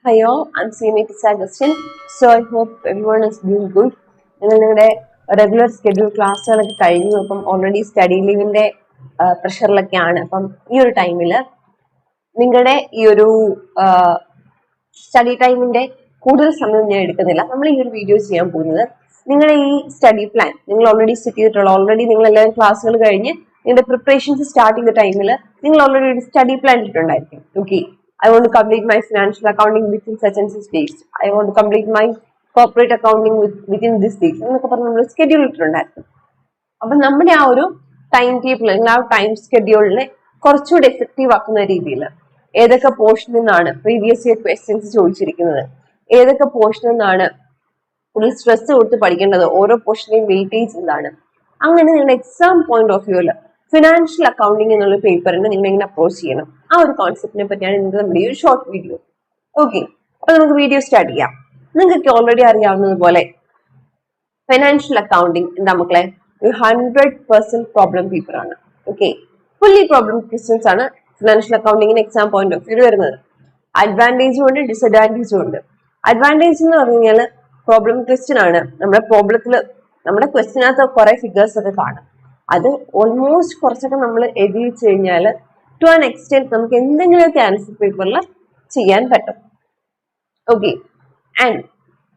Hi all, I'm CMA Tisa Agustin. So I hope everyone is doing good. നിങ്ങളുടെ regular schedule ക്ലാസ്സുകളൊക്കെ കഴിഞ്ഞു. അപ്പം already study ലീവിന്റെ പ്രഷറിലൊക്കെയാണ്. അപ്പം ഈ ഒരു ടൈമിൽ നിങ്ങളുടെ ഈ ഒരു സ്റ്റഡി ടൈമിന്റെ കൂടുതൽ സമയം ഞാൻ എടുക്കുന്നില്ല. നമ്മൾ ഈ ഒരു വീഡിയോ ചെയ്യാൻ പോകുന്നത് നിങ്ങളുടെ ഈ സ്റ്റഡി പ്ലാൻ നിങ്ങൾ ഓൾറെഡി സെറ്റ് ചെയ്തിട്ടുള്ള ഓൾറെഡി നിങ്ങൾ എല്ലാവരും ക്ലാസ്സുകൾ കഴിഞ്ഞ് നിങ്ങളുടെ പ്രിപ്പറേഷൻസ് സ്റ്റാർട്ട് ചെയ്ത ടൈമിൽ നിങ്ങൾ ഓൾറെഡി ഒരു സ്റ്റഡി പ്ലാൻ ഇട്ടിട്ടുണ്ടായിരിക്കും. Okay, I want to complete my financial accounting within such and such dates. I want to complete my corporate accounting within this date. എന്നൊക്കെ പറഞ്ഞ് നമ്മൾ സ്കെഡ്യൂൾ ഇട്ടിട്ടുണ്ടായിരുന്നു. അപ്പൊ നമ്മുടെ ആ ഒരു ടൈം ടേബിൾ അല്ലെങ്കിൽ ആ ടൈം സ്കെഡ്യൂളിനെ കുറച്ചുകൂടി എഫക്റ്റീവ് ആക്കുന്ന രീതിയിൽ ഏതൊക്കെ പോർഷനിൽ നിന്നാണ് പ്രീവിയസ് ഇയർ ക്വസ്റ്റ്യൻസ് ചോദിച്ചിരിക്കുന്നത്, ഏതൊക്കെ പോർഷനിൽ നിന്നാണ് കൂടുതൽ സ്ട്രെസ് കൊടുത്ത് പഠിക്കേണ്ടത്, ഓരോ പോർഷനെയും വെയിറ്റേജ് എന്താണ്, അങ്ങനെ നിങ്ങളുടെ എക്സാം പോയിന്റ് ഓഫ് വ്യൂവിൽ ഫിനാൻഷ്യൽ അക്കൗണ്ടിങ് എന്നുള്ള പേപ്പറിനെ നിങ്ങൾ എങ്ങനെ അപ്രോച്ച് ചെയ്യണം, ആ ഒരു കോൺസെപ്റ്റിനെ പറ്റിയാണ് നിങ്ങൾക്ക് നമ്മുടെ ഈ ഒരു ഷോർട്ട് വീഡിയോ. ഓക്കെ, അപ്പൊ നമുക്ക് വീഡിയോ സ്റ്റാർട്ട് ചെയ്യാം. നിങ്ങൾക്ക് ഓൾറെഡി അറിയാവുന്നതുപോലെ ഫിനാൻഷ്യൽ അക്കൗണ്ടിങ് എന്താ മക്കളെ, ഒരു 100% പ്രോബ്ലം പേപ്പർ ആണ്. ഓക്കെ, ഫുള്ളി പ്രോബ്ലം ക്വസ്റ്റ്യൻസ് ആണ് ഫിനാൻഷ്യൽ അക്കൗണ്ടിങ്ങിന് എക്സാം പോയിന്റ് ഓഫ് വ്യൂ വരുന്നത്. അഡ്വാൻറ്റേജും ഉണ്ട് ഡിസഡ്വാൻറ്റേജും ഉണ്ട്. അഡ്വാൻറ്റേജ് എന്ന് പറഞ്ഞു കഴിഞ്ഞാൽ പ്രോബ്ലം ക്വസ്റ്റ്യൻ ആണ്. നമ്മുടെ പ്രോബ്ലത്തിൽ നമ്മുടെ ക്വസ്റ്റ്യനകത്ത് കുറെ ഫിഗേഴ്സ് ഒക്കെ കാണും. അത് ഓൾമോസ്റ്റ് കുറച്ചൊക്കെ നമ്മൾ എഴുതി വെച്ച് കഴിഞ്ഞാൽ ടു ആൻ എക്സ്റ്റെന്റ് നമുക്ക് എന്തെങ്കിലുമൊക്കെ ആൻസർ പേപ്പറിൽ ചെയ്യാൻ പറ്റും. Okay, and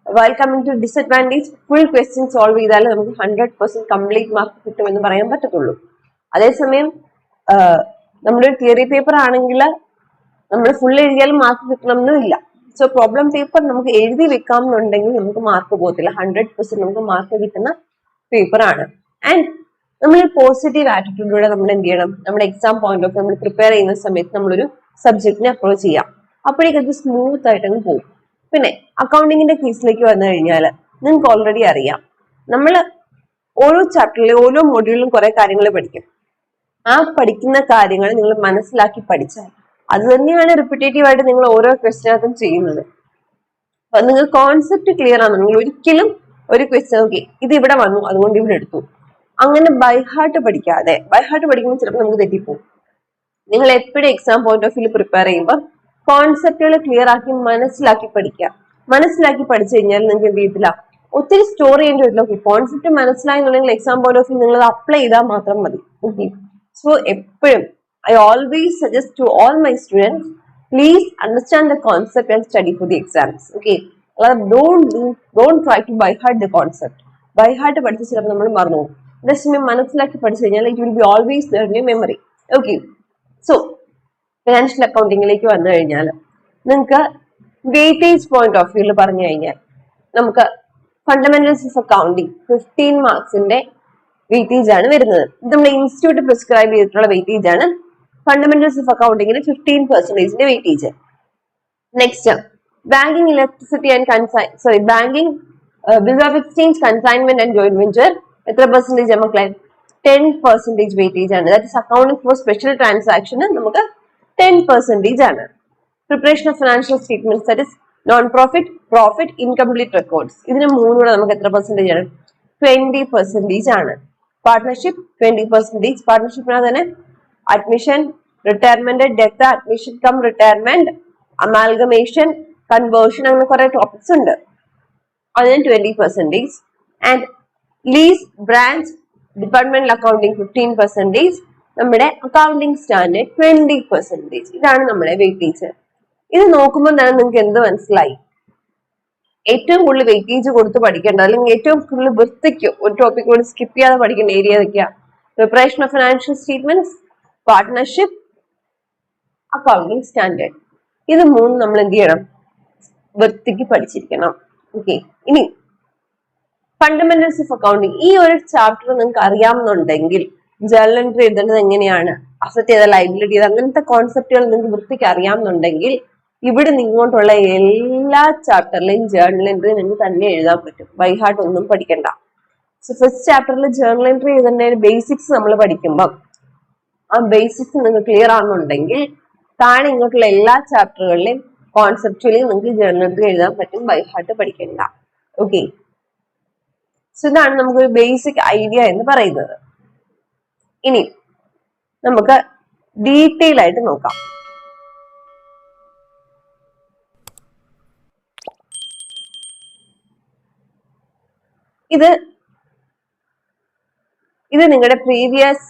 while coming to disadvantage, full question solve ചെയ്താൽ നമുക്ക് 100% കംപ്ലീറ്റ് മാർക്ക് കിട്ടുമെന്ന് പറയാൻ പറ്റത്തുള്ളൂ. അതേസമയം നമ്മുടെ തിയറി പേപ്പർ ആണെങ്കിൽ നമ്മൾ ഫുൾ എഴുതിയാലും മാർക്ക് കിട്ടണമെന്നില്ല. സോ പ്രോബ്ലം പേപ്പർ നമുക്ക് എഴുതി വെക്കാം എന്നുണ്ടെങ്കിൽ നമുക്ക് മാർക്ക് പോകത്തില്ല. 100% നമുക്ക് മാർക്ക് കിട്ടുന്ന പേപ്പർ ആണ്. ആൻഡ് നമ്മൾ പോസിറ്റീവ് ആറ്റിറ്റ്യൂഡിലൂടെ നമ്മൾ എന്ത് ചെയ്യണം, നമ്മുടെ എക്സാം പോയിന്റ് ഓഫ് നമ്മൾ പ്രിപ്പയർ ചെയ്യുന്ന സമയത്ത് നമ്മളൊരു സബ്ജക്റ്റിനെ അപ്രോച്ച് ചെയ്യാം. അപ്പോഴേക്കും അത് സ്മൂത്ത് ആയിട്ടങ്ങ് പോകും. പിന്നെ അക്കൗണ്ടിങ്ങിന്റെ കേസിലേക്ക് വന്നു കഴിഞ്ഞാൽ നിങ്ങൾക്ക് ഓൾറെഡി അറിയാം, നമ്മൾ ഓരോ ചാപ്റ്ററിലും ഓരോ മൊഡ്യൂളിലും കുറെ കാര്യങ്ങൾ പഠിക്കും. ആ പഠിക്കുന്ന കാര്യങ്ങൾ നിങ്ങൾ മനസ്സിലാക്കി പഠിച്ചാൽ അത് തന്നെയാണ് റിപ്പീറ്റേറ്റീവ് ആയിട്ട് നിങ്ങൾ ഓരോ ക്വസ്റ്റ്യനകത്തും ചെയ്യുന്നത്. അപ്പൊ നിങ്ങൾ കോൺസെപ്റ്റ് ക്ലിയർ ആണ്. നിങ്ങൾ ഒരിക്കലും ഒരു ക്വസ്റ്റ്യൻ ഓക്കെ ഇത് ഇവിടെ വന്നു അതുകൊണ്ട് ഇവിടെ എടുത്തു അങ്ങനെ ബൈഹാർട്ട് പഠിക്കാതെ, ബൈഹാർട്ട് പഠിക്കുമ്പോൾ ചിലപ്പോൾ നമുക്ക് തെറ്റിപ്പോകും. നിങ്ങൾ എപ്പോഴും exam point of view prepare ചെയ്യുമ്പോൾ കോൺസെപ്റ്റുകൾ ക്ലിയർ ആക്കി മനസ്സിലാക്കി പഠിക്കുക. മനസ്സിലാക്കി പഠിച്ചു കഴിഞ്ഞാൽ നിങ്ങൾക്ക് എന്ത് ചെയ്യത്തില്ല, ഒത്തിരി സ്റ്റോർ ചെയ്യേണ്ടി വരില്ല. ഓക്കെ, കോൺസെപ്റ്റ് മനസ്സിലായി എന്നുണ്ടെങ്കിൽ എക്സാം പോയിന്റ് ഓഫ് വ്യൂ നിങ്ങൾ അപ്ലൈ ചെയ്താൽ മാത്രം മതി. ഓക്കെ, സോ എപ്പോഴും I always suggest to all my students, please understand the concept and study for the exams. Okay, don't try to by heart the concept. By heart പഠിച്ച് ചിലപ്പോൾ നമ്മൾ മറന്നു പോകും. അതേസമയം മനസ്സിലാക്കി പഠിച്ചു കഴിഞ്ഞാൽ it will be always there in your memory. Okay, so financial അക്കൗണ്ടിങ്ങിലേക്ക് വന്നു കഴിഞ്ഞാൽ നിങ്ങൾക്ക് വെയിറ്റേജ് പോയിന്റ് ഓഫ് വ്യൂവിൽ പറഞ്ഞു കഴിഞ്ഞാൽ നമുക്ക് ഫണ്ടമെന്റൽസ് ഓഫ് അക്കൗണ്ടിങ് 15 മാർക്സിന്റെ വെയിറ്റേജ് ആണ് വരുന്നത്. ഇത് നമ്മുടെ ഇൻസ്റ്റിറ്റ്യൂട്ട് പ്രിസ്ക്രൈബ് ചെയ്തിട്ടുള്ള വെയിറ്റേജ് ആണ്. ഫണ്ടമെന്റൽസ് ഓഫ് അക്കൗണ്ടിങ്ങിന് 15% weightage. Next banking, electricity and banking, bills of exchange, consignment and joint venture എത്ര പെർസെന്റേജ് മക്കളെ, 10% വെയിറ്റേജ് ആണ്. That is accounting for special transaction നമുക്ക് 10% ആണ്. Preparation of financial statements, that is non profit, profit, incomplete records, ഇതിന് മൂന്നുകൂടെ നമുക്ക് എത്ര percentage ആണ്, 20% ആണ്. പാർട്ട്ണർഷിപ്പ് 20%. പാർട്ട്ണർഷിപ്പിനകത്ത് തന്നെ admission, retirement, death, admission come retirement, amalgamation, conversion, അങ്ങനെ കുറെ ടോപ്പിക്സ് ഉണ്ട്. അതിന് 20%. And lease, branch, departmental accounting 15%, നമ്മുടെ അക്കൗണ്ടിങ് സ്റ്റാൻഡേർഡ് 20%. ഇതാണ് നമ്മുടെ വെയിറ്റേജ്. ഇത് നോക്കുമ്പോൾ തന്നെ നിങ്ങൾക്ക് എന്ത് മനസ്സിലായി, ഏറ്റവും കൂടുതൽ വെയിറ്റേജ് കൊടുത്ത് പഠിക്കേണ്ടത് അല്ലെങ്കിൽ ഏറ്റവും കൂടുതൽ വൃത്തിക്ക് ഒരു ടോപ്പിക് കൂടി സ്കിപ്പ് ചെയ്യാതെ പഠിക്കേണ്ട ഏരിയ ഏതൊക്കെയാണ്, preparation of financial statements, partnership, accounting standard. ഇത് മൂന്ന് നമ്മൾ എന്ത് ചെയ്യണം, വൃത്തിക്ക് പഠിച്ചിരിക്കണം. ഓക്കെ, ഇനി ഫണ്ടമെന്റൽസ് ഓഫ് അക്കൗണ്ടിങ് ഈ ഒരു ചാപ്റ്റർ നിങ്ങൾക്ക് അറിയാമെന്നുണ്ടെങ്കിൽ ജേർണൽ എൻട്രി എഴുതേണ്ടത് എങ്ങനെയാണ്, അസറ്റ് ചെയ്ത ലൈബിലിറ്റി ചെയ്ത് അങ്ങനത്തെ കോൺസെപ്റ്റുകൾ നിങ്ങൾക്ക് വൃത്തിക്ക് അറിയാമെന്നുണ്ടെങ്കിൽ ഇവിടെ നിങ്ങോട്ടുള്ള എല്ലാ ചാപ്റ്ററിലെയും ജേർണൽ എൻട്രി നിങ്ങൾക്ക് തന്നെ എഴുതാൻ പറ്റും. ബൈ ഹാർട്ട് ഒന്നും പഠിക്കണ്ട. സോ ഫസ്റ്റ് ചാപ്റ്ററിൽ ജേർണൽ എൻട്രി എഴുതുന്നതിന് ബേസിക്സ് നമ്മൾ പഠിക്കുമ്പോൾ ആ ബേസിക്സ് നിങ്ങൾക്ക് ക്ലിയർ ആണെന്നുണ്ടെങ്കിൽ താഴെ ഇങ്ങോട്ടുള്ള എല്ലാ ചാപ്റ്ററുകളിലെയും കോൺസെപ്റ്റുകളിൽ നിങ്ങൾക്ക് ജേർണൽ എൻട്രി എഴുതാൻ പറ്റും. ബൈ ഹാർട്ട് പഠിക്കണ്ട. ഓക്കെ, സോ ഇതാണ് നമുക്കൊരു ബേസിക് ഐഡിയ എന്ന് പറയുന്നത്. ഇനി നമുക്ക് ഡീറ്റെയിൽ ആയിട്ട് നോക്കാം. ഇത് നിങ്ങളുടെ പ്രീവിയസ്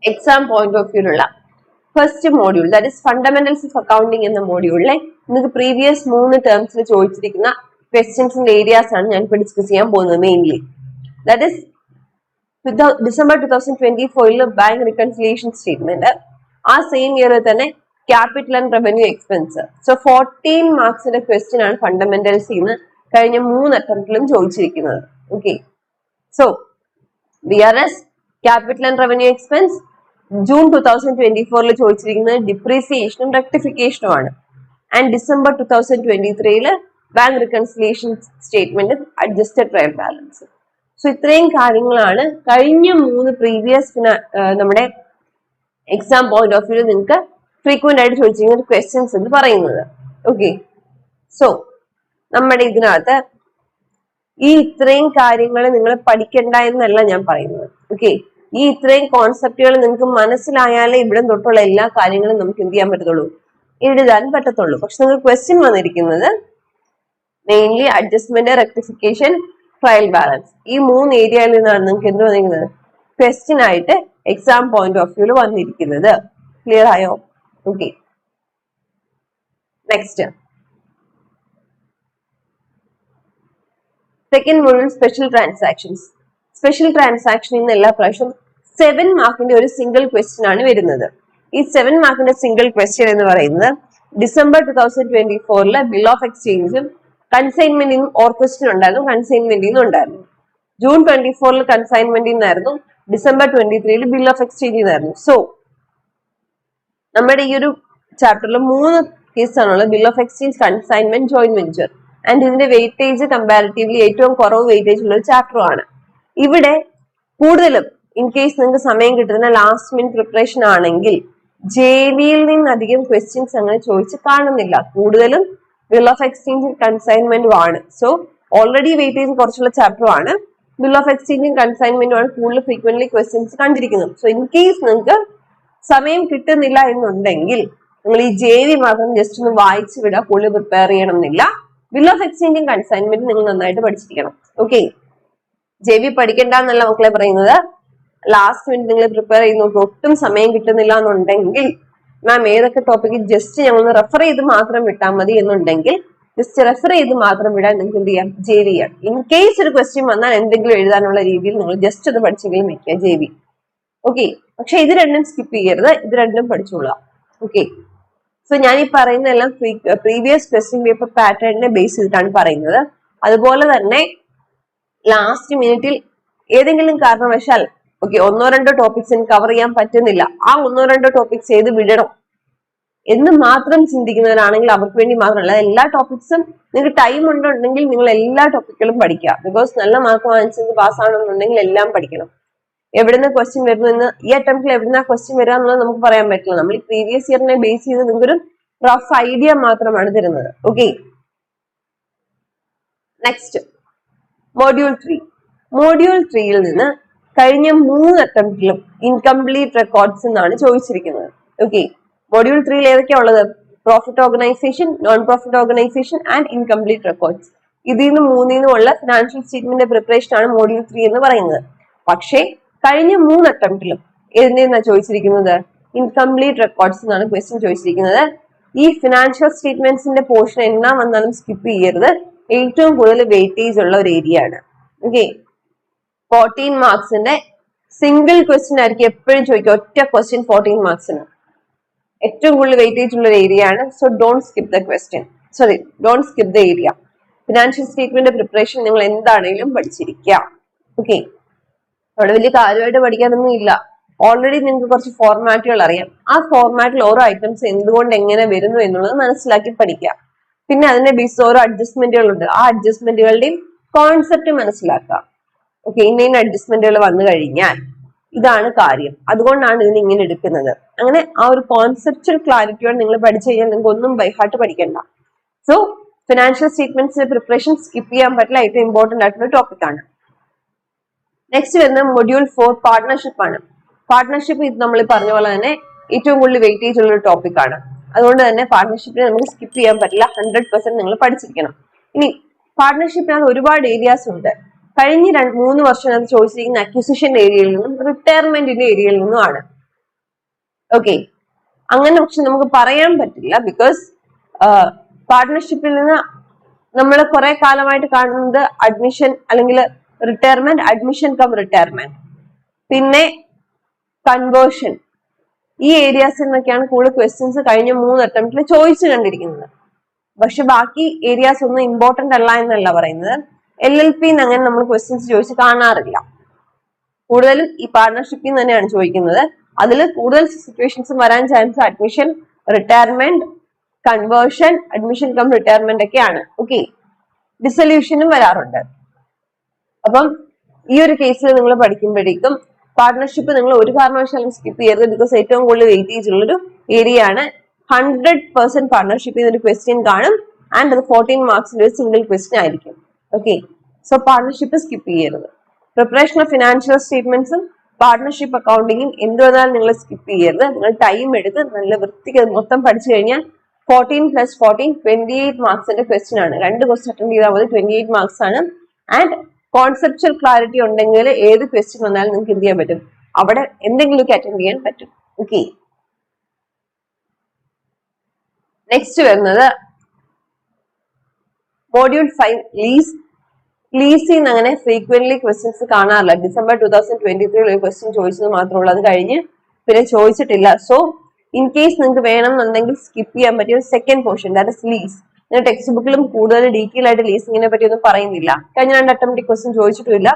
എക്സാം പോയിന്റ് ഓഫ് വ്യൂലുള്ള first module, that is fundamentals of accounting എന്ന മോഡ്യൂളിലെ നിങ്ങൾക്ക് പ്രീവിയസ് 3 ടേംസിൽ ചോദിച്ചിരിക്കുന്ന ക്വസ്റ്റ്യൻസിന്റെ ഏരിയാസ് ആണ് ഞാൻ ഇപ്പോൾ ഡിസ്കസ് ചെയ്യാൻ പോകുന്നത്. Mainly that is December 2024 bank reconciliation statement, ആ സെയിം ഇയറിൽ തന്നെ capital and revenue expense. So 14 മാർക്സിന്റെ ക്വസ്റ്റ്യൻ ആണ് ഫണ്ടമെന്റൽസ് ഇന്ന് കഴിഞ്ഞ 3 അറ്റംപ്റ്റിലും ചോദിച്ചിരിക്കുന്നത്. Okay, so VRS capital and revenue expense June 2024 ചോദിച്ചിരിക്കുന്നത് ഡിപ്രീസിയേഷനും റെക്ടിഫിക്കേഷനും ആണ്. And December 2023 bank reconciliation statement adjusted trial balance. So ഇത്രയും കാര്യങ്ങളാണ് കഴിഞ്ഞ 3 പ്രീവിയസ് നമ്മുടെ എക്സാം പോയിന്റ് ഓഫ് വ്യൂ നിങ്ങൾക്ക് ഫ്രീക്വന്റ് ആയിട്ട് ചോദിച്ചിരിക്കുന്ന ക്വസ്റ്റ്യൻസ് എന്ന് പറയുന്നത്. ഓക്കെ, സോ നമ്മുടെ ഇതിനകത്ത് ഈ ഇത്രയും കാര്യങ്ങൾ നിങ്ങൾ പഠിക്കണ്ട എന്നല്ല ഞാൻ പറയുന്നത്. ഓക്കെ, ഈ ഇത്രയും കോൺസെപ്റ്റുകൾ നിങ്ങൾക്ക് മനസ്സിലായാലേ ഇവിടെ തൊട്ടുള്ള എല്ലാ കാര്യങ്ങളും നമുക്ക് എന്ത് ചെയ്യാൻ പറ്റത്തുള്ളൂ, എഴുതാൻ പറ്റത്തുള്ളൂ. പക്ഷെ നിങ്ങൾക്ക് ക്വസ്റ്റ്യൻ വന്നിരിക്കുന്നത് mainly adjustment, rectification, trial balance, ഈ 3 ഏരിയയിൽ നിന്നാണ് നിങ്ങൾക്ക് എന്ത് വന്നിരിക്കുന്നത് ക്വസ്റ്റ്യൻ ആയിട്ട് എക്സാം പോയിന്റ് ഓഫ് വ്യൂല് വന്നിരിക്കുന്നത്. ക്ലിയർ ആയോ? Okay, next second module special transactions. Special ട്രാൻസാക്ഷനിൽ നിന്ന് എല്ലാ പ്രാവശ്യം 7 മാർക്കിന്റെ ഒരു സിംഗിൾ ക്വസ്റ്റ്യൻ ആണ് വരുന്നത്. ഈ 7 മാർക്കിന്റെ സിംഗിൾ ക്വസ്റ്റ്യൻ എന്ന് പറയുന്നത് ഡിസംബർ 2024 ബിൽ ഓഫ് എക്സ്ചേഞ്ചും കൺസൈൻമെന്റിൽ നിന്നും ഓർ ക്വസ്റ്റ്യൻ ഉണ്ടായിരുന്നു, കൺസൈൻമെന്റിൽ നിന്നും ഉണ്ടായിരുന്നു. ജൂൺ 24 കൺസൈൻമെന്റിൽ നിന്നായിരുന്നു, ഡിസംബർ 23 ബിൽ ഓഫ് എക്സ്ചേഞ്ചിൽ നിന്നായിരുന്നു. സോ നമ്മുടെ ഈ ഒരു ചാപ്റ്ററിൽ 3 കേസാണുള്ളത്: bill of exchange, consignment, joint venture. And ഇതിന്റെ വെയിറ്റേജ് കമ്പാരിറ്റീവ്ലി ഏറ്റവും കുറവ് വെയിറ്റേജ് ഉള്ള ഒരു ചാപ്റ്റർ ആണ്. ഇവിടെ കൂടുതലും ഇൻ കേസ് നിങ്ങൾക്ക് സമയം കിട്ടുന്ന ലാസ്റ്റ് മിനിറ്റ് പ്രിപ്പറേഷൻ ആണെങ്കിൽ JVയിൽ നിന്ന് അധികം ക്വസ്റ്റ്യൻസ് അങ്ങനെ ചോദിച്ച് കാണുന്നില്ല. കൂടുതലും ബിൽ ഓഫ് എക്സ്ചേഞ്ചും കൺസൈൻമെന്റും ആണ്. സോ ഓൾറെഡി വെയിറ്റേജ് കുറച്ചുള്ള ചാപ്റ്റർ ആണ്. ബിൽ ഓഫ് എക്സ്ചേഞ്ചും കൺസൈൻമെന്റും ആണ് കൂടുതൽ ഫ്രീക്വന്റ്ലി ക്വസ്റ്റ്യൻസ് കണ്ടിരിക്കുന്നത്. സോ ഇൻ കേസ് നിങ്ങൾക്ക് സമയം കിട്ടുന്നില്ല എന്നുണ്ടെങ്കിൽ നിങ്ങൾ ഈ JV മാത്രം ജസ്റ്റ് ഒന്ന് വായിച്ചു വിടുക, കൂടുതൽ പ്രിപ്പയർ ചെയ്യണം എന്നില്ല. ബിൽ ഓഫ് എക്സ്ചേഞ്ചും കൺസൈൻമെന്റും നിങ്ങൾ നന്നായിട്ട് പഠിച്ചിരിക്കണം. ഓക്കെ, JV പഠിക്കണ്ട എന്നല്ല മക്കളെ പറയുന്നത്. ലാസ്റ്റ് മിനിറ്റ് നിങ്ങൾ പ്രിപ്പയർ ചെയ്യുന്ന ഒട്ടും സമയം കിട്ടുന്നില്ല എന്നുണ്ടെങ്കിൽ മാം ഏതൊക്കെ ടോപ്പിക്ക് ജസ്റ്റ് ഞങ്ങൾ റെഫർ ചെയ്ത് മാത്രം വിട്ടാൽ മതി എന്നുണ്ടെങ്കിൽ ജസ്റ്റ് റെഫർ ചെയ്ത് മാത്രം വിടാൻ നിങ്ങൾക്ക് എന്ത് ചെയ്യാം, JV ചെയ്യാം. ഇൻ കേസ് ഒരു ക്വസ്റ്റ്യൻ വന്നാൽ എന്തെങ്കിലും എഴുതാനുള്ള രീതിയിൽ നിങ്ങൾ ജസ്റ്റ് ഒന്ന് പഠിച്ചെങ്കിലും വെക്കുക JV. ഓക്കെ, പക്ഷെ ഇത് രണ്ടും സ്കിപ്പ് ചെയ്യരുത്, ഇത് രണ്ടും പഠിച്ചോളുക. ഓക്കെ, സോ ഞാൻ ഈ പറയുന്നതെല്ലാം പ്രീവിയസ് ക്വസ്റ്റ്യൻ പേപ്പർ പാറ്റേണിനെ ബേസ് ചെയ്തിട്ടാണ് പറയുന്നത്. അതുപോലെ തന്നെ ലാസ്റ്റ് മിനിറ്റിൽ ഏതെങ്കിലും കാരണവശാൽ ഓക്കെ 1-2 ടോപ്പിക്സിന് കവർ ചെയ്യാൻ പറ്റുന്നില്ല, ആ 1-2 ടോപ്പിക്സ് ഏത് വിടണം എന്ന് മാത്രം ചിന്തിക്കുന്നവരാണെങ്കിൽ അവർക്ക് വേണ്ടി മാത്രമല്ല, എല്ലാ ടോപ്പിക്സും നിങ്ങൾക്ക് ടൈം ഉണ്ടെങ്കിൽ നിങ്ങൾ എല്ലാ ടോപ്പിക്കുകളും പഠിക്കുക. ബിക്കോസ് നല്ല മാർക്ക് വാങ്ങിച്ചത് പാസ് ആണെന്നുണ്ടെങ്കിൽ എല്ലാം പഠിക്കണം. എവിടുന്ന് ക്വസ്റ്റ്യൻ വരുന്നു എന്ന് ഈ അറ്റംപ്റ്റിൽ എവിടുന്ന ക്വസ്റ്റ്യൻ വരിക എന്നുള്ളത് നമുക്ക് പറയാൻ പറ്റില്ല. നമ്മൾ ഈ പ്രീവിയസ് ഇയറിനെ ബേസ് ചെയ്ത് നിങ്ങൾക്കൊരു റഫ് ഐഡിയ മാത്രമാണ് തരുന്നത്. Okay, next module 3. മോഡ്യൂൾ 3യിൽ നിന്ന് കഴിഞ്ഞ 3 അറ്റംപ്റ്റിലും ഇൻകംപ്ലീറ്റ് റെക്കോർഡ്സ് എന്നാണ് ചോദിച്ചിരിക്കുന്നത്. ഓക്കെ, മോഡ്യൂൾ 3യിൽ ഏതൊക്കെയാ ഉള്ളത്? Profit organisation, non profit organisation and incomplete records. ഇതിൽ നിന്ന് 3 ഫിനാൻഷ്യൽ സ്റ്റേറ്റ്മെന്റ് പ്രിപ്പറേഷൻ ആണ് മോഡ്യൂൾ 3 എന്ന് പറയുന്നത്. പക്ഷേ കഴിഞ്ഞ 3 അറ്റംപ്റ്റിലും എന്തെന്നാ ചോദിച്ചിരിക്കുന്നത്? ഇൻകംപ്ലീറ്റ് റെക്കോർഡ്സ് എന്നാണ് ക്വസ്റ്റ്യൻ ചോദിച്ചിരിക്കുന്നത്. ഈ ഫിനാൻഷ്യൽ സ്റ്റേറ്റ്മെന്റ്സിന്റെ പോർഷൻ എന്നാ വന്നാലും സ്കിപ്പ് ചെയ്യരുത്, ഏറ്റവും കൂടുതൽ വെയിറ്റേജ് ഉള്ള ഒരു ഏരിയ ആണ്. ഓക്കെ, 14 മാർക്സിന്റെ സിംഗിൾ ക്വസ്റ്റ്യൻ ആയിരിക്കും എപ്പോഴും ചോദിക്കുക, ഒറ്റ ക്വസ്റ്റ്യൻ 14 മാർക്സിന് ഏറ്റവും കൂടുതൽ വെയിറ്റേജ് ഉള്ള ഒരു ഏരിയ ആണ്. So don't skip the question, don't skip the area. Financial statement preparation നിങ്ങൾ എന്താണെങ്കിലും പഠിച്ചിരിക്കുക. ഓക്കെ, അവിടെ വലിയ കാര്യമായിട്ട് പഠിക്കാനൊന്നും ഇല്ല. ഓൾറെഡി നിങ്ങൾക്ക് കുറച്ച് ഫോർമാറ്റുകൾ അറിയാം. ആ ഫോർമാറ്റിൽ ഓരോ ഐറ്റംസ് എന്തുകൊണ്ട് എങ്ങനെ വരുന്നു എന്നുള്ളത് മനസ്സിലാക്കി പഠിക്കുക. പിന്നെ അതിന്റെ ബേസ് ഓരോ അഡ്ജസ്റ്റ്മെന്റുകളുണ്ട്, ആ അഡ്ജസ്റ്റ്മെന്റുകളുടെയും കോൺസെപ്റ്റ് മനസ്സിലാക്കുക. ഓക്കെ, ഇന്ന അഡ്ജസ്റ്റ്മെന്റുകൾ വന്നു കഴിഞ്ഞാൽ ഇതാണ് കാര്യം, അതുകൊണ്ടാണ് ഇതിന് ഇങ്ങനെ എടുക്കുന്നത്. അങ്ങനെ ആ ഒരു കോൺസെപ്റ്റുവൽ ക്ലാരിറ്റിയോടെ നിങ്ങൾ പഠിച്ചു കഴിഞ്ഞാൽ നിങ്ങൾക്ക് ഒന്നും ബൈ ഹാർട്ട് പഠിക്കണ്ട. സോ ഫിനാൻഷ്യൽ സ്റ്റേറ്റ്മെന്റ്സിന്റെ പ്രിപ്പറേഷൻ സ്കിപ്പ് ചെയ്യാൻ പറ്റില്ല, ഏറ്റവും ഇമ്പോർട്ടന്റ് ആയിട്ടുള്ള ടോപ്പിക് ആണ്. നെക്സ്റ്റ് വരുന്ന മൊഡ്യൂൾ 4 പാർട്ട്ണർഷിപ്പ് ആണ്. പാർട്ട്ണർഷിപ്പ് ഇത് നമ്മൾ പറഞ്ഞ പോലെ തന്നെ ഏറ്റവും കൂടുതൽ വെയിറ്റേജ് ഉള്ള ഒരു ടോപ്പിക് ആണ്. അതുകൊണ്ട് തന്നെ പാർട്ട്ണർഷിപ്പിനെ നമുക്ക് സ്കിപ്പ് ചെയ്യാൻ പറ്റില്ല, 100% നിങ്ങൾ പഠിച്ചിരിക്കണം. ഇനി പാർട്ട്ണർഷിപ്പിനകത്ത് ഒരുപാട് ഏരിയാസ് ഉണ്ട്. കഴിഞ്ഞ 3 വർഷം ചോദിച്ചിരിക്കുന്ന അക്വിസിഷന്റെ ഏരിയയിൽ നിന്നും റിട്ടയർമെന്റിന്റെ ഏരിയയിൽ നിന്നുമാണ്. ഓക്കെ, അങ്ങനെ പക്ഷെ നമുക്ക് പറയാൻ പറ്റില്ല. ബിക്കോസ് പാർട്ട്ണർഷിപ്പിൽ നിന്ന് നമ്മൾ കുറെ കാലമായിട്ട് കാണുന്നത് അഡ്മിഷൻ അല്ലെങ്കിൽ റിട്ടയർമെന്റ്, അഡ്മിഷൻ കം റിട്ടയർമെന്റ്, പിന്നെ കൺവേർഷൻ, ഈ ഏരിയാസിൽ നിന്നൊക്കെയാണ് കൂടുതൽ ക്വസ്റ്റ്യൻസ് കഴിഞ്ഞ 3 അറ്റംപ്റ്റിൽ ചോദിച്ചു കണ്ടിരിക്കുന്നത്. പക്ഷെ ബാക്കി ഏരിയാസ് ഒന്നും ഇമ്പോർട്ടന്റ് അല്ല എന്നല്ല പറയുന്നത്. LLP അങ്ങനെ നമ്മൾ ക്വസ്റ്റ്യൻസ് ചോദിച്ച് കാണാറില്ല. കൂടുതലും ഈ പാർട്ട്ണർഷിപ്പിൽ തന്നെയാണ് ചോദിക്കുന്നത്. അതിൽ കൂടുതൽ സിറ്റുവേഷൻസ് വരാൻ chance admission, retirement, conversion, admission come retirement ഒക്കെയാണ്. ഓക്കെ, ഡിസൊല്യൂഷനും വരാറുണ്ട്. അപ്പം ഈ ഒരു കേസിൽ നിങ്ങൾ പഠിക്കുമ്പോഴേക്കും പാർട്ട്ണർഷിപ്പ് നിങ്ങൾ ഒരു കാരണവശാലും സ്കിപ്പ് ചെയ്യരുത്. ബിക്കോസ് ഏറ്റവും കൂടുതൽ വെയിറ്റേജ് ഉള്ളൊരു ഏരിയ ആണ്. 100% പാർട്ട്ണർഷിപ്പ് ഒരു ക്വസ്റ്റ്യൻ കാണും. ആൻഡ് അത് 14 മാർക്സിന്റെ ഒരു സിംഗിൾ ക്വസ്റ്റ്യൻ ആയിരിക്കും. ഓക്കെ, സോ പാർട്ട്ണർഷിപ്പ് സ്കിപ്പ് ചെയ്യരുത്. പ്രിപ്പറേഷൻ ഓഫ് ഫിനാൻഷ്യൽ സ്റ്റേറ്റ്മെന്റ്സും പാർട്ട്ണർഷിപ്പ് അക്കൗണ്ടിങ്ങും എന്ത് വന്നാലും നിങ്ങൾ സ്കിപ്പ് ചെയ്യരുത്. നിങ്ങൾ ടൈം എടുത്ത് നല്ല വൃത്തിക്ക് മൊത്തം പഠിച്ചു കഴിഞ്ഞാൽ 14 + 14 28 മാർക്സിന്റെ ക്വസ്റ്റ്യൻ ആണ്. 2 ക്വസ്റ്റ്യൻ അറ്റൻഡ് ചെയ്താൽ മതി, 28 മാർക്സ് ആണ്. ആൻഡ് കോൺസെപ്ച്വൽ ക്ലാരിറ്റി ഉണ്ടെങ്കിൽ ഏത് ക്വസ്റ്റ്യൻ വന്നാലും നിങ്ങൾക്ക് എന്ത് ചെയ്യാൻ പറ്റും, അവിടെ എന്തെങ്കിലുമൊക്കെ അറ്റൻഡ് ചെയ്യാൻ പറ്റും. ഓക്കെ, നെക്സ്റ്റ് വരുന്നത് മോഡ്യൂൾ 5 ലീസ്. ലീസിൽ നിന്ന് അങ്ങനെ ഫ്രീക്വന്റ്ലി ക്വസ്റ്റ്യൻസ് കാണാറില്ല. ഡിസംബർ 2023 ഒരു ക്വസ്റ്റ്യൻ ചോദിച്ചത് മാത്രമേ ഉള്ളൂ. അത് കഴിഞ്ഞ് പിന്നെ ചോദിച്ചിട്ടില്ല. സോ ഇൻ കേസ് നിങ്ങൾക്ക് വേണമെന്നുണ്ടെങ്കിൽ സ്കിപ്പ് ചെയ്യാൻ പറ്റിയ second portion, that is lease. ഞാൻ ടെക്സ്റ്റ് ബുക്കിലും കൂടുതൽ ഡീറ്റെയിൽ ആയിട്ട് ലീസിങ്ങിനെ പറ്റി ഒന്നും പറയുന്നില്ല. കഴിഞ്ഞ 2 അറ്റംപ്റ്റ് ക്വസ്റ്റ്യൻ ചോദിച്ചിട്ടില്ല.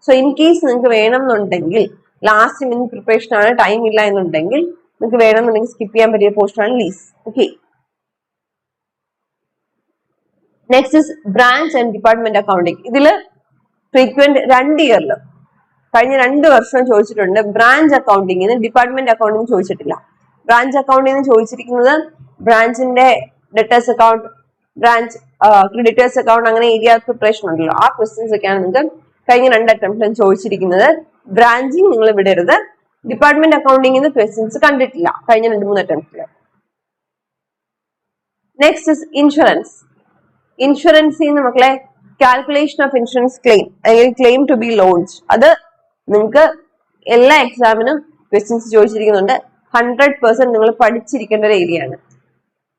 സോ ഇൻ കേസ് നിങ്ങൾക്ക് വേണമെന്നുണ്ടെങ്കിൽ ലാസ്റ്റ് മിനിറ്റ് പ്രിപ്പറേഷൻ ആണ്, ടൈം ഇല്ല എന്നുണ്ടെങ്കിൽ നിങ്ങൾക്ക് വേണമെന്നുണ്ടെങ്കിൽ സ്കിപ്പ് ചെയ്യാൻ പറ്റിയ പോർഷൻ ആണ് lease. Okay, next is branch and department accounting. ഇതില് ഫ്രീക്വന്റ് 2 ഇയറിൽ കഴിഞ്ഞ 2 വർഷം ചോദിച്ചിട്ടുണ്ട്. ബ്രാഞ്ച് അക്കൗണ്ടിങ്ങിന് ഡിപ്പാർട്ട്മെന്റ് അക്കൗണ്ടിങ് ചോദിച്ചിട്ടില്ല. ബ്രാഞ്ച് അക്കൗണ്ടിങ് ചോദിച്ചിരിക്കുന്നത് ബ്രാഞ്ചിന്റെ debtors account, branch creditors account, അങ്ങനെ ഏരിയ പ്രിപ്പറേഷൻ ഉണ്ടല്ലോ, ആ ക്വസ്റ്റ്യൻസ് ഒക്കെയാണ് നിങ്ങൾക്ക് കഴിഞ്ഞ 2 അറ്റംപ്റ്റിലും ചോദിച്ചിരിക്കുന്നത്. ബ്രാഞ്ചിങ് നിങ്ങൾ വിടരുത്. ഡിപ്പാർട്ട്മെന്റ് അക്കൗണ്ടിങ്ങിന് ക്വസ്റ്റ്യൻസ് കണ്ടിട്ടില്ല കഴിഞ്ഞ 2-3 അറ്റംപ്റ്റില്. Next is insurance. ഇൻഷുറൻസിന്ന് മക്കളെ കാൽക്കുലേഷൻ ഓഫ് ഇൻഷുറൻസ് ക്ലെയിം അല്ലെങ്കിൽ ക്ലെയിം ടു ബി ലോഞ്ച്, അത് നിങ്ങൾക്ക് എല്ലാ എക്സാമിനും ക്വസ്റ്റ്യൻസ് ചോദിച്ചിരിക്കുന്നുണ്ട്. 100% നിങ്ങൾ പഠിച്ചിരിക്കേണ്ട ഒരു ഏരിയ ആണ്.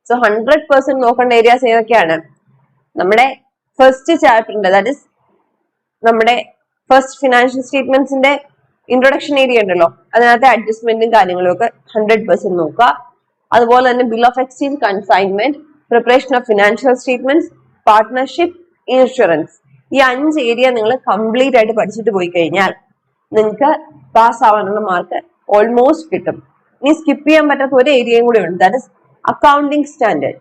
സോ 100% നോക്കേണ്ട ഏരിയാസ് ഏതൊക്കെയാണ്? നമ്മുടെ ഫസ്റ്റ് ചാപ്റ്ററിന്റെ, ദാറ്റ് ഇസ് നമ്മുടെ ഫസ്റ്റ് ഫിനാൻഷ്യൽ സ്റ്റേറ്റ്മെന്റ്സിന്റെ ഇൻട്രൊഡക്ഷൻ ഏരിയ ഉണ്ടല്ലോ, അതിനകത്തെ അഡ്ജസ്റ്റ്മെന്റും കാര്യങ്ങളും ഒക്കെ 100% നോക്കുക. അതുപോലെ തന്നെ bill of exchange, consignment, preparation of financial statements, partnership, insurance, ഈ 5 ഏരിയ നിങ്ങൾ കംപ്ലീറ്റ് ആയിട്ട് പഠിച്ചിട്ട് പോയി കഴിഞ്ഞാൽ നിങ്ങൾക്ക് പാസ് ആവാനുള്ള മാർക്ക് ഓൾമോസ്റ്റ് കിട്ടും. ഇനി സ്കിപ്പ് ചെയ്യാൻ പറ്റാത്ത ഒരു ഏരിയയും കൂടി ഉണ്ട്, ദാറ്റ് ഇസ് അക്കൗണ്ടിങ് സ്റ്റാൻഡേർഡ്.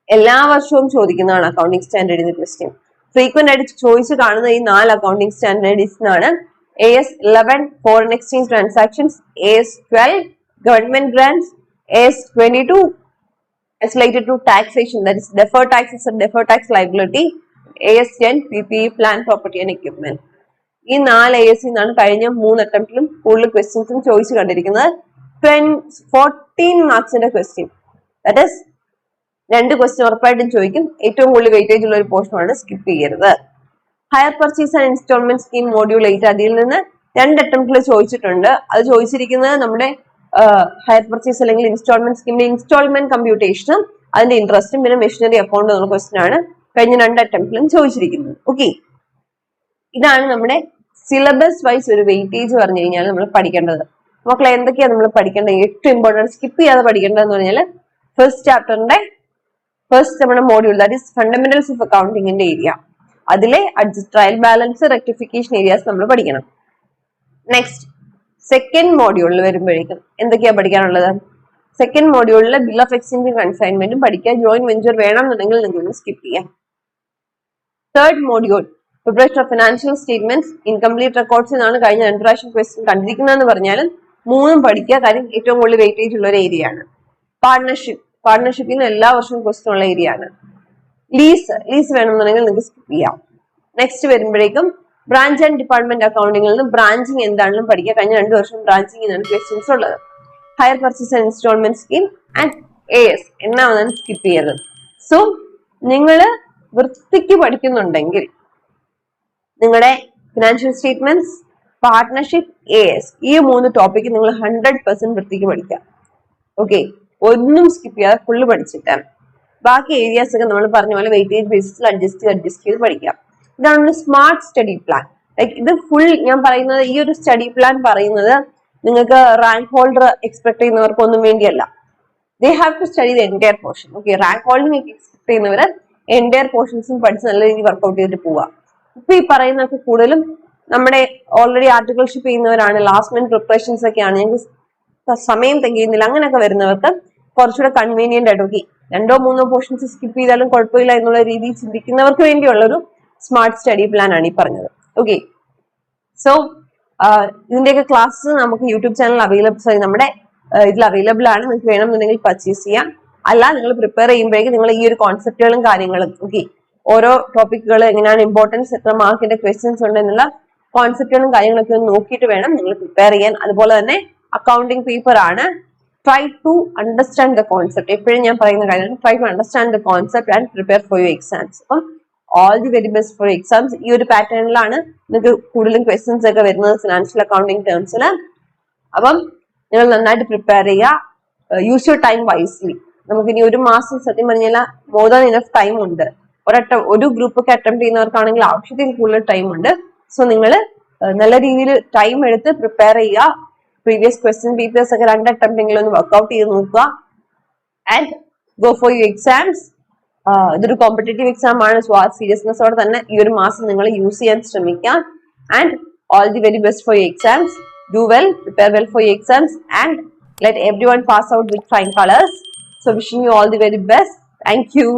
എല്ലാ വർഷവും ചോദിക്കുന്നതാണ് അക്കൗണ്ടിങ് സ്റ്റാൻഡേർഡിന്റെ ക്വസ്റ്റ്യൻ. ഫ്രീക്വന്റ് ആയിട്ട് ചോദിച്ചു കാണുന്ന ഈ 4 അക്കൗണ്ടിങ് സ്റ്റാൻഡേർഡ്സിനാണ് AS 11 foreign exchange transactions, AS 12 government grants, AS 22 is related to taxation, that is deferred taxes and deferred tax liability, AS 10 PPE, plant property and equipment. ഈ 4 AS എന്നാണ് കഴിഞ്ഞ 3 അറ്റംപ്റ്റിലും കൂടുതൽ ക്വസ്റ്റ്യൻസും ചോദിച്ചു കണ്ടിരിക്കുന്നത്. 14 മാർക്സിന്റെ ക്വസ്റ്റ്യൻ, ദാറ്റ് ഇസ് 2 ക്വസ്റ്റ്യൻ ഉറപ്പായിട്ടും ചോദിക്കും. ഏറ്റവും കൂടുതൽ വെയിറ്റേജ് ഉള്ള ഒരു പോർഷൻ ആണ്, സ്കിപ്പ് ചെയ്യരുത്. Hire purchase and instalment scheme module 8, അതിൽ നിന്ന് 2 അറ്റംപ്റ്റിൽ ചോദിച്ചിട്ടുണ്ട്. അത് ചോദിച്ചിരിക്കുന്നത് നമ്മുടെ ഹയർ പർച്ചേസ് അല്ലെങ്കിൽ ഇൻസ്റ്റാൾമെന്റ് സ്കീമിന്റെ ഇൻസ്റ്റാൾമെന്റ് കമ്പ്യൂട്ടേഷനും അതിന്റെ ഇൻട്രസ്റ്റും പിന്നെ മെഷീനറി അക്കൗണ്ട് എന്നുള്ള ക്വസ്റ്റ്യൻ ആണ് കഴിഞ്ഞ 2 അറ്റംപ്റ്റിലും ചോദിച്ചിരിക്കുന്നത്. ഓക്കെ, ഇതാണ് നമ്മുടെ സിലബസ് വൈസ് ഒരു വെയിറ്റേജ് പറഞ്ഞു കഴിഞ്ഞാൽ നമ്മൾ പഠിക്കേണ്ടത്. മക്കളെ എന്തൊക്കെയാണ് നമ്മൾ പഠിക്കേണ്ടത്? ഏറ്റവും ഇമ്പോർട്ടൻറ്റ് സ്കിപ്പ് ചെയ്യാതെ പഠിക്കേണ്ടതെന്ന് പറഞ്ഞാൽ ഫസ്റ്റ് ചാപ്റ്ററിന്റെ ഫസ്റ്റ് നമ്മുടെ module, that is fundamentals of അക്കൗണ്ടിങ്ങിന്റെ ഏരിയ, അതിലെ ട്രയൽ ബാലൻസ്, റെക്ടിഫിക്കേഷൻ ഏരിയാസ് നമ്മൾ പഠിക്കണം. നെക്സ്റ്റ് സെക്കൻഡ് മോഡ്യൂളിൽ വരുമ്പോഴേക്കും എന്തൊക്കെയാ പഠിക്കാനുള്ളത്? സെക്കൻഡ് മോഡ്യൂളിൽ ബിൽ ഓഫ് എക്സ്ചേഞ്ചും കൺസൈൻമെന്റും പഠിക്കുക. ജോയിന്റ് വെഞ്ചർ വേണമെന്നുണ്ടെങ്കിൽ നിങ്ങൾക്ക് സ്കിപ്പ് ചെയ്യാം. Third module preparation of financial statements, incomplete records എന്നാണ് കഴിഞ്ഞ 2 പ്രാവശ്യം ക്വസ്റ്റ്യൻ കണ്ടിരിക്കുന്നതെന്ന് പറഞ്ഞാലും 3 പഠിക്കുക, കാര്യം ഏറ്റവും കൂടുതൽ വെയിറ്റേജ് ഉള്ള ഒരു ഏരിയ ആണ്. പാർട്ട്ണർഷിപ്പിൽ നിന്ന് എല്ലാ വർഷവും ക്വസ്റ്റ്യൻ ഉള്ള ഏരിയ ആണ്. ലീസ് വേണമെന്നുണ്ടെങ്കിൽ നിങ്ങൾക്ക് സ്കിപ്പ് ചെയ്യാം. നെക്സ്റ്റ് വരുമ്പോഴേക്കും ബ്രാഞ്ച് ആൻഡ് ഡിപ്പാർട്ട്മെന്റ് അക്കൗണ്ടിങ്ങിൽ നിന്ന് ബ്രാഞ്ചിങ് എന്താണെന്നും പഠിക്കുക. കഴിഞ്ഞ 2 വർഷം ബ്രാഞ്ചിങ് എന്നാണ് ക്വസ്റ്റ്യൻസ് ഉള്ളത്. Hire purchase and instalment scheme and AS എന്നാ സ്കിപ്പ് ചെയ്യരുത്. സോ നിങ്ങൾ വൃത്തിക്ക് പഠിക്കുന്നുണ്ടെങ്കിൽ നിങ്ങളുടെ ഫിനാൻഷ്യൽ സ്റ്റേറ്റ്മെന്റ്സ്, പാർട്ട്ണർഷിപ്പ്, AS ഈ 3 ടോപ്പിക്ക് നിങ്ങൾ 100% വൃത്തിക്ക് പഠിക്കുക. ഓക്കെ, ഒന്നും സ്കിപ്പ് ചെയ്യാതെ ഫുള്ള് പഠിച്ചിട്ട് ബാക്കി ഏരിയാസ് ഒക്കെ നമ്മൾ പറഞ്ഞ പോലെ വെയിറ്റേജ് ബേസിസിൽ അഡ്ജസ്റ്റ് ചെയ്ത് പഠിക്കാം. ഇതാണ് സ്മാർട്ട് സ്റ്റഡി പ്ലാൻ. ലൈക്ക് ഇത് ഫുൾ ഞാൻ പറയുന്നത്, ഈ ഒരു സ്റ്റഡി പ്ലാൻ പറയുന്നത് നിങ്ങൾക്ക് റാങ്ക് ഹോൾഡർ എക്സ്പെക്ട് ചെയ്യുന്നവർക്കൊന്നും വേണ്ടിയല്ല. They have to study the entire portion. Okay, rank holding expect ചെയ്യുന്നവര് എൻറ്റയർ പോർഷൻസും പഠിച്ച് നല്ല രീതിയിൽ വർക്ക്ഔട്ട് ചെയ്തിട്ട് പോവുക. ഇപ്പൊ ഈ പറയുന്നതൊക്കെ കൂടുതലും നമ്മുടെ ഓൾറെഡി ആർട്ടിക്കിൾഷിപ്പ് ചെയ്യുന്നവരാണ്, ലാസ്റ്റ് മിനിറ്റ് പ്രിപ്പറേഷൻസ് ഒക്കെയാണ്, ഞങ്ങൾക്ക് സമയം തികയുന്നില്ല, അങ്ങനെയൊക്കെ വരുന്നവർക്ക് കുറച്ചുകൂടെ കൺവീനിയന്റ് ആയിട്ട് ഓക്കെ 2-3 പോർഷൻസ് സ്കിപ്പ് ചെയ്താലും കുഴപ്പമില്ല എന്നുള്ള രീതിയിൽ ചിന്തിക്കുന്നവർക്ക് വേണ്ടിയുള്ള ഒരു സ്മാർട്ട് സ്റ്റഡി പ്ലാൻ ആണ് ഈ പറഞ്ഞത്. ഓക്കെ, സോ ഇതിന്റെയൊക്കെ ക്ലാസ് നമുക്ക് യൂട്യൂബ് ചാനൽ നമ്മുടെ ഇതിൽ അവൈലബിൾ ആണ്. നിങ്ങൾക്ക് വേണമെന്നുണ്ടെങ്കിൽ പർച്ചേസ് ചെയ്യാം. അല്ല, നിങ്ങൾ പ്രിപ്പയർ ചെയ്യുമ്പോഴേക്കും നിങ്ങൾ ഈ ഒരു കോൺസെപ്റ്റുകളും കാര്യങ്ങളും ഓക്കെ, ഓരോ ടോപ്പിക്കുകൾ എങ്ങനെയാണ് ഇമ്പോർട്ടൻസ്, എത്ര മാർക്കിന്റെ ക്വസ്റ്റ്യൻസ് ഉണ്ട് എന്നുള്ള കോൺസെപ്റ്റുകളും കാര്യങ്ങളൊക്കെ ഒന്ന് നോക്കിയിട്ട് വേണം നിങ്ങൾ പ്രിപ്പയർ ചെയ്യാൻ. അതുപോലെ തന്നെ അക്കൗണ്ടിങ് പേപ്പർ ആണ്. Try to understand the concept. എപ്പോഴും ഞാൻ പറയുന്ന കാര്യമാണ്, try to understand the concept and prepare for your exams. അപ്പം all the very best for exams. ഈ ഒരു പാറ്റേണിലാണ് നിങ്ങൾക്ക് കൂടുതലും ക്വസ്റ്റ്യൻസ് ഒക്കെ വരുന്നത് ഫിനാൻഷ്യൽ അക്കൗണ്ടിങ് ടേംസിൽ. അപ്പം നിങ്ങൾ നന്നായിട്ട് പ്രിപ്പയർ ചെയ്യുക. Use your time wisely. നമുക്ക് ഇനി 1 മാസം സത്യം പറഞ്ഞാൽ മോർ ദാൻ ഇനഫ് ടൈം ഉണ്ട്. ഒരു ഗ്രൂപ്പ് ഒക്കെ അറ്റംപ്റ്റ് ചെയ്യുന്നവർക്കാണെങ്കിൽ ആവശ്യത്തിൽ കൂടുതൽ ടൈം ഉണ്ട്. സോ നിങ്ങൾ നല്ല രീതിയിൽ ടൈം എടുത്ത് പ്രിപ്പയർ ചെയ്യുക. പ്രീവിയസ് ക്വസ്റ്റ്യൻ പേപ്പേഴ്സ് ഒക്കെ 2 അറ്റംപ്റ്റെങ്കിലും ഒന്ന് വർക്ക്ഔട്ട് ചെയ്ത് നോക്കുക. And go for you exams. ഇതൊരു കോമ്പറ്റേറ്റീവ് എക്സാം ആണ്. സോ ആ സീരിയസ്നെസ്സോടെ തന്നെ ഈ ഒരു മാസം നിങ്ങൾ യൂസ് ചെയ്യാൻ ശ്രമിക്കാം. And all the very best for your exams. Do well, prepare well for your exams, and let everyone pass out with flying colors. So wishing you all the very best. Thank you.